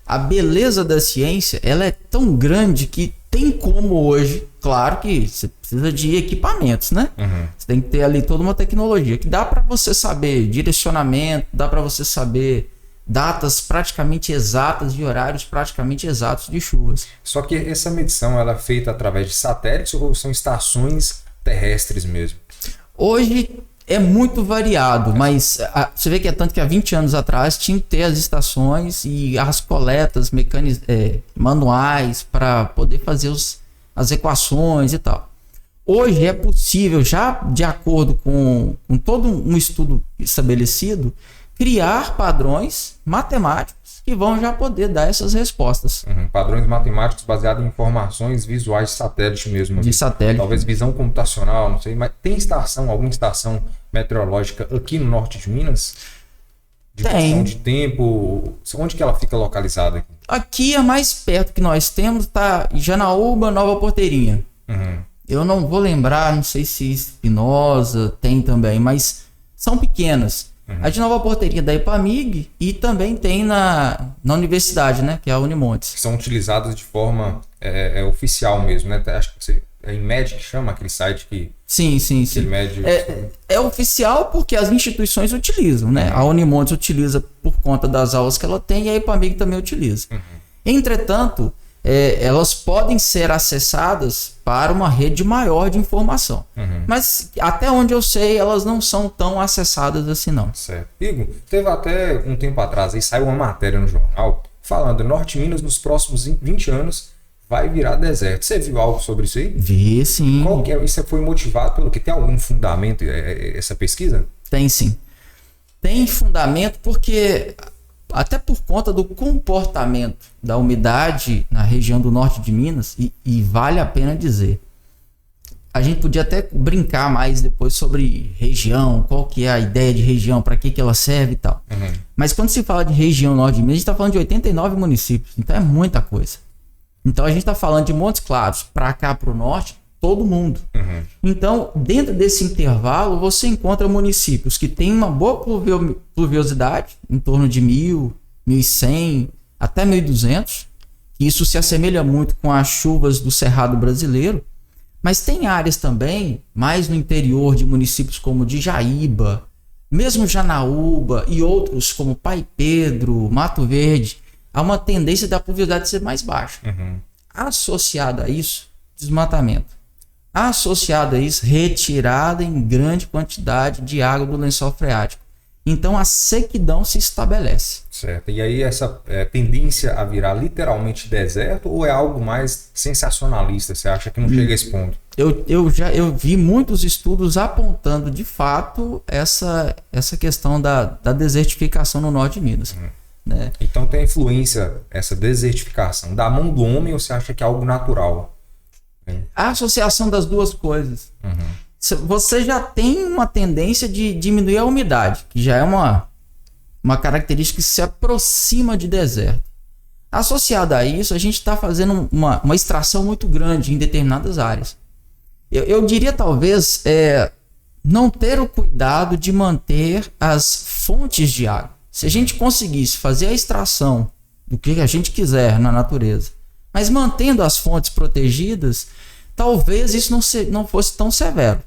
a beleza da ciência, ela é tão grande que tem como hoje, claro que você precisa de equipamentos, né? Você tem que ter ali toda uma tecnologia que dá para você saber direcionamento, dá para você saber datas praticamente exatas e horários praticamente exatos de chuvas. Só que essa medição ela é feita através de satélites ou são estações terrestres mesmo? Hoje é muito variado, mas você vê que é tanto que há 20 anos atrás tinha que ter as estações e as coletas manuais para poder fazer as equações e tal. Hoje é possível, já de acordo com todo um estudo estabelecido, criar padrões matemáticos que vão já poder dar essas respostas. Padrões matemáticos baseados em informações visuais de satélite mesmo. De satélite. Talvez visão computacional, não sei. Mas tem alguma estação meteorológica aqui no norte de Minas? Tem. De tempo? Onde que ela fica localizada aqui? Aqui a mais perto que nós temos está Janaúba, Nova Porteirinha. Eu não vou lembrar, não sei se Espinosa tem também, mas são pequenas. A de Nova Porteirinha da Ipamig e também tem na universidade, né? Que é a Unimontes. Que são utilizadas de forma oficial mesmo, né? Acho que é IMED que chama aquele site que... Sim. IMED... É oficial porque as instituições utilizam, né? A Unimontes utiliza por conta das aulas que ela tem e a Ipamig também utiliza. Entretanto, elas podem ser acessadas para uma rede maior de informação. Mas até onde eu sei, elas não são tão acessadas assim não. Certo. Igor, teve até um tempo atrás, aí saiu uma matéria no jornal falando Norte Minas nos próximos 20 anos vai virar deserto. Você viu algo sobre isso aí? Vi, sim. Isso foi motivado pelo que? Tem algum fundamento essa pesquisa? Tem sim. Tem fundamento porque... até por conta do comportamento da umidade na região do norte de Minas, e vale a pena dizer, a gente podia até brincar mais depois sobre região, qual que é a ideia de região, para que ela serve e tal. Mas quando se fala de região norte de Minas, a gente está falando de 89 municípios, então é muita coisa. Então a gente está falando de Montes Claros, para cá para o norte, todo mundo. Então, dentro desse intervalo, você encontra municípios que têm uma boa pluviosidade, em torno de 1.000, 1.100, até 1.200. Isso se assemelha muito com as chuvas do Cerrado brasileiro. Mas tem áreas também, mais no interior de municípios como de Jaíba, mesmo Janaúba e outros como Pai Pedro, Mato Verde, há uma tendência da pluviosidade ser mais baixa. Associada a isso, desmatamento. Associado a isso, retirada em grande quantidade de água do lençol freático. Então a sequidão se estabelece. Certo. E aí essa tendência a virar literalmente deserto ou é algo mais sensacionalista? Você acha que não chega a esse ponto? Eu vi muitos estudos apontando de fato essa questão da desertificação no norte de Minas. Né? Então tem influência, essa desertificação, da mão do homem ou você acha que é algo natural? A associação das duas coisas. Você já tem uma tendência de diminuir a umidade, que já é uma característica que se aproxima de deserto. Associada a isso, a gente está fazendo uma extração muito grande em determinadas áreas. Eu diria talvez não ter o cuidado de manter as fontes de água. Se a gente conseguisse fazer a extração do que a gente quiser na natureza, mas mantendo as fontes protegidas, talvez isso não fosse tão severo.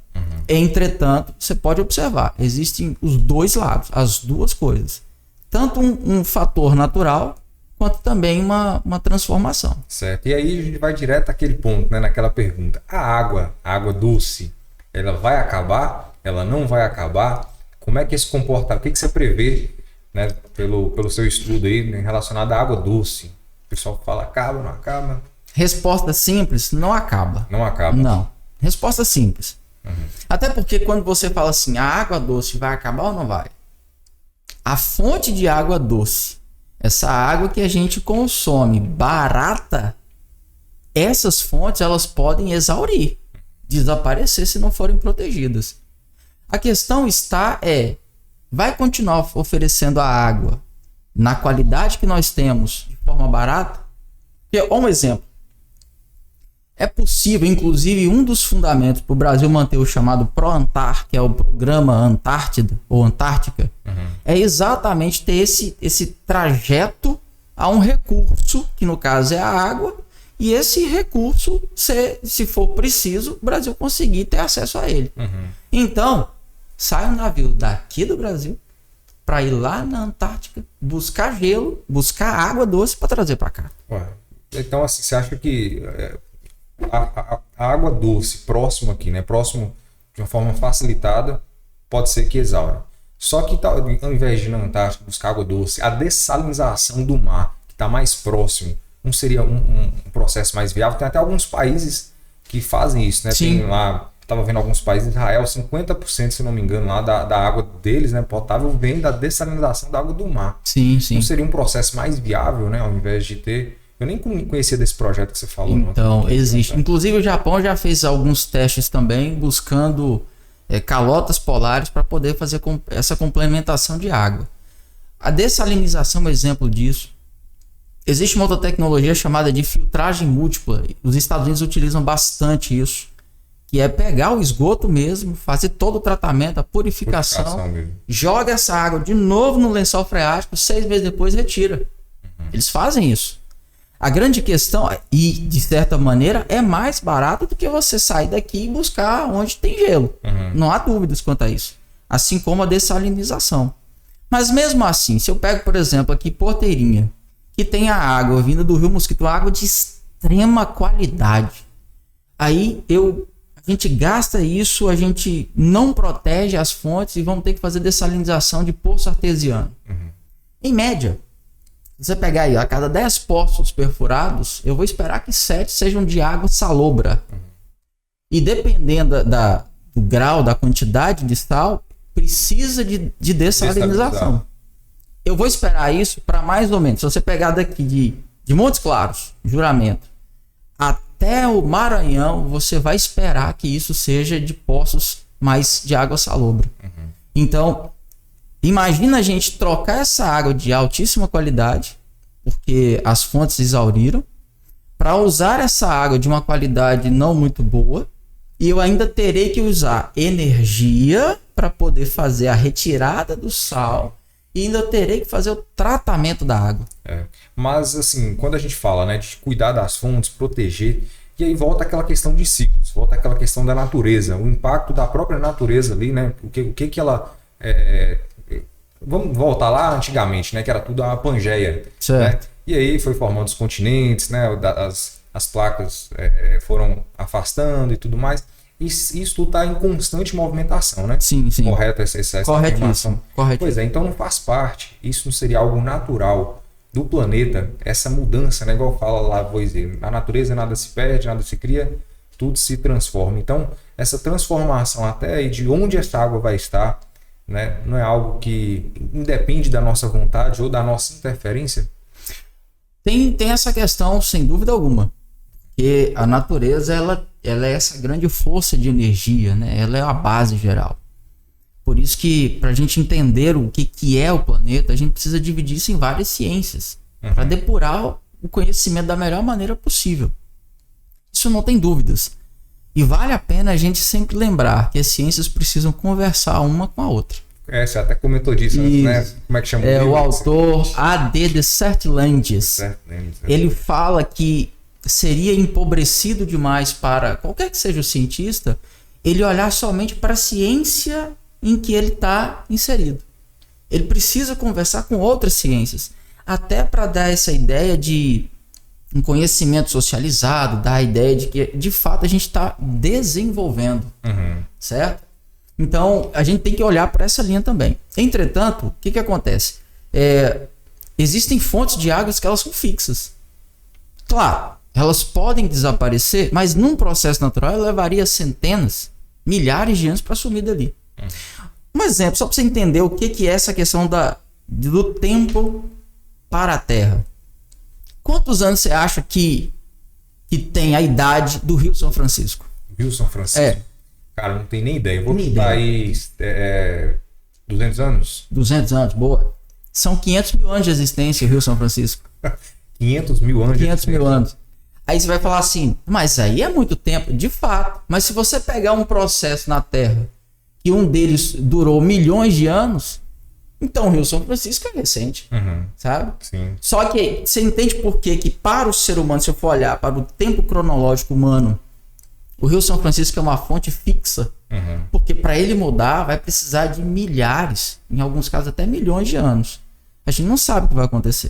Entretanto, você pode observar, existem os dois lados, as duas coisas. Tanto um fator natural, quanto também uma transformação. Certo. E aí a gente vai direto àquele ponto, né, naquela pergunta. A água doce, ela vai acabar? Ela não vai acabar? Como é que esse comportamento, o que você prevê, né, pelo seu estudo aí, né, relacionado à água doce? O pessoal fala, acaba, não acaba? Resposta simples, não acaba. Não acaba? Não. Resposta simples. Até porque quando você fala assim, a água doce vai acabar ou não vai? A fonte de água doce, essa água que a gente consome barata, essas fontes elas podem exaurir, desaparecer se não forem protegidas. A questão vai continuar oferecendo a água na qualidade que nós temos de forma barata? Um exemplo. É possível, inclusive, um dos fundamentos para o Brasil manter o chamado ProAntar, que é o programa Antártida ou Antártica, é exatamente ter esse trajeto a um recurso, que no caso é a água, e esse recurso, se for preciso, o Brasil conseguir ter acesso a ele. Então, sai um navio daqui do Brasil para ir lá na Antártica, buscar gelo, buscar água doce para trazer para cá. Então, assim, você acha que a água doce próximo aqui, né, próximo de uma forma facilitada, pode ser que exaura. Só que ao invés de ir na Antártica buscar água doce, a dessalinização do mar, que está mais próximo, não seria um processo mais viável? Tem até alguns países que fazem isso, né? Sim. Tem lá, estava vendo alguns países, Israel, 50%, se não me engano, lá da água deles, né, potável, vem da dessalinização da água do mar. Sim, sim. Não seria um processo mais viável, né, ao invés de ter... Eu nem conhecia desse projeto que você falou. Então, existe. Inclusive o Japão já fez alguns testes também, buscando calotas polares para poder fazer essa complementação de água. A dessalinização é um exemplo disso. Existe uma outra tecnologia chamada de filtragem múltipla. Os Estados Unidos utilizam bastante isso, que é pegar o esgoto mesmo, fazer todo o tratamento, a purificação joga essa água de novo no lençol freático, 6 meses depois retira. Eles fazem isso. A grande questão, e de certa maneira, é mais barato do que você sair daqui e buscar onde tem gelo. Não há dúvidas quanto a isso. Assim como a dessalinização. Mas mesmo assim, se eu pego, por exemplo, aqui Porteirinha, que tem a água vinda do Rio Mosquito, água de extrema qualidade. Aí a gente gasta isso, a gente não protege as fontes e vamos ter que fazer dessalinização de poço artesiano. Em média, se você pegar aí, a cada 10 poços perfurados, eu vou esperar que 7 sejam de água salobra. E dependendo do grau, da quantidade de sal, precisa de dessalinização. Eu vou esperar isso para mais ou menos, se você pegar daqui de Montes Claros, Juramento, até o Maranhão, você vai esperar que isso seja de poços mais de água salobra. Então, imagina a gente trocar essa água de altíssima qualidade, porque as fontes exauriram, para usar essa água de uma qualidade não muito boa, e eu ainda terei que usar energia para poder fazer a retirada do sal, e ainda terei que fazer o tratamento da água. Mas assim, quando a gente fala, né, de cuidar das fontes, proteger, e aí volta aquela questão de ciclos, volta aquela questão da natureza, o impacto da própria natureza ali, né, o que ela... Vamos voltar lá antigamente, né, que era tudo a Pangeia. Né? E aí foi formando os continentes, né, as placas foram afastando e tudo mais. Isso tudo está em constante movimentação, né? Sim. Correto essa afirmação. Corretíssimo. Pois é, então não faz parte. Isso não seria algo natural do planeta, essa mudança, né? Igual fala lá Lavoisier, a natureza nada se perde, nada se cria, tudo se transforma. Então, essa transformação até aí de onde essa água vai estar, né? Não é algo que independe da nossa vontade ou da nossa interferência? Tem essa questão, sem dúvida alguma. Porque a natureza, ela é essa grande força de energia, né? Ela é a base geral. Por isso que, para a gente entender o que é o planeta, a gente precisa dividir isso em várias ciências, para depurar o conhecimento da melhor maneira possível. Isso não tem dúvidas. E vale a pena a gente sempre lembrar que as ciências precisam conversar uma com a outra. Você até comentou disso, né? Como é que chama o livro? O autor A.D. de Sertilanges. Ele fala que seria empobrecido demais para qualquer que seja o cientista ele olhar somente para a ciência em que ele está inserido. Ele precisa conversar com outras ciências, até para dar essa ideia de um conhecimento socializado, dar a ideia de que de fato a gente está desenvolvendo, certo? Então a gente tem que olhar para essa linha também. Entretanto, o que acontece? Existem fontes de águas que elas são fixas. Claro, elas podem desaparecer, mas num processo natural ela levaria centenas, milhares de anos para sumir dali. Um exemplo, só para você entender o que é essa questão do tempo para a Terra. Quantos anos você acha que tem a idade do Rio São Francisco? Rio São Francisco? Cara, não tenho nem ideia. Eu vou chutar aí 200 anos? 200 anos, boa. São 500 mil anos de existência o Rio São Francisco. 500 mil anos? 500 mil anos. Aí você vai falar assim, mas aí é muito tempo. De fato. Mas se você pegar um processo na Terra, que um deles durou milhões de anos, Então o Rio São Francisco é recente, sabe? Sim. Só que você entende por quê que para o ser humano, se eu for olhar para o tempo cronológico humano, o Rio São Francisco é uma fonte fixa, porque para ele mudar vai precisar de milhares, em alguns casos até milhões de anos. A gente não sabe o que vai acontecer.